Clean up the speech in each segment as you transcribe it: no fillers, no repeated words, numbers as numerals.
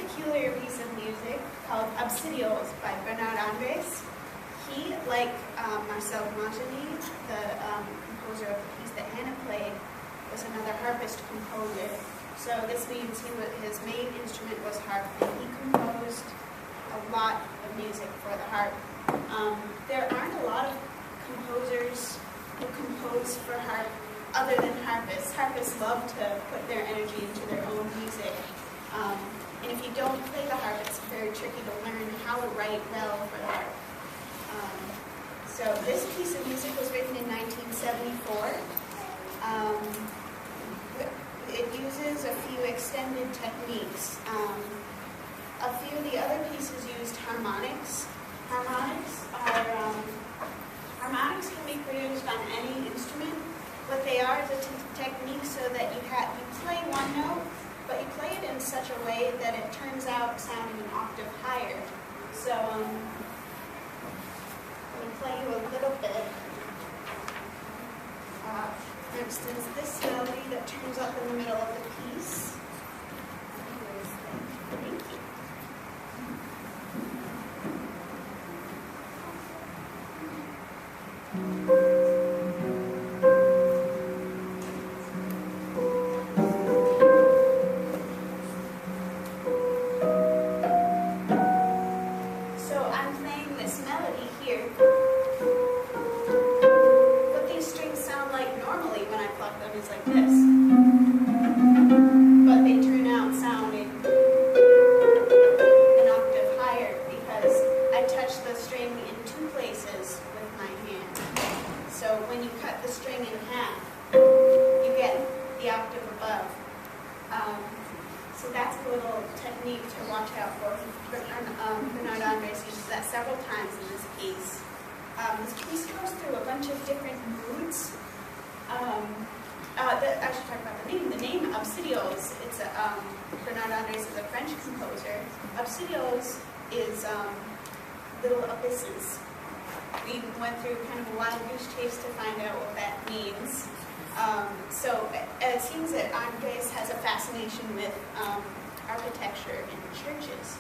peculiar piece of music called Obsidios by Bernard Andres. He, like Marcel Montagny, the composer of the piece that Hannah played, was another harpist composer. So this means his main instrument was harp, and he composed a lot of music for the harp. There aren't a lot of composers who compose for harp other than harpists. Harpists love to put their energy into their own music. And if you don't play the harp, it's very tricky to learn how to write well for the harp. So this piece of music was written in 1974. It uses a few extended techniques. A few of the other pieces used harmonics. Harmonics can be produced on any instrument. What they are is a technique so that you play one note, but you play it in such a way that it turns out sounding an octave higher. So let me play you a little bit. For instance, this melody that turns up in the middle of the piece. Thank you. Like this, but they turn out sounding an octave higher because I touch the string in two places with my hand. So when you cut the string in half, you get the octave above. So that's a little technique to watch out for. Bernard Andres uses that several times in this piece. This piece goes through a bunch of different moods. I should talk about the name. The name Obsidios, it's Bernard Andres is a French composer. Obsidios is little abysses. We went through kind of a wild goose chase to find out what that means. So it seems that Andres has a fascination with architecture in churches.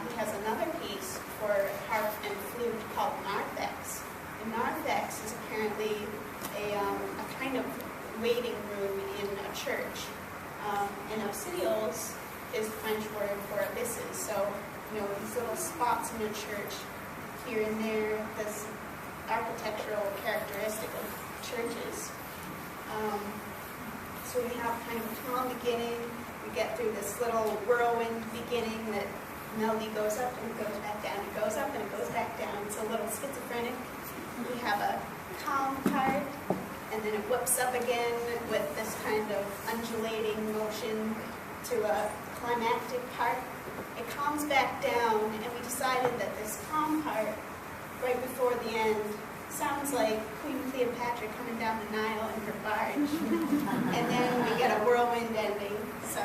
He has another piece for harp and flute called narthex. And narthex is apparently a kind of waiting room in a church. And obsidios is the French word for abysses. So, these little spots in a church here and there, this architectural characteristic of churches. So we have kind of a calm beginning. We get through this little whirlwind beginning that melody goes up and it goes back down. It goes up and it goes back down. It's a little schizophrenic. We have a calm part, and then it whips up again with this kind of undulating motion to a climactic part. It calms back down, and we decided that this calm part, right before the end, sounds like Queen Cleopatra coming down the Nile in her barge. And then we get a whirlwind ending. So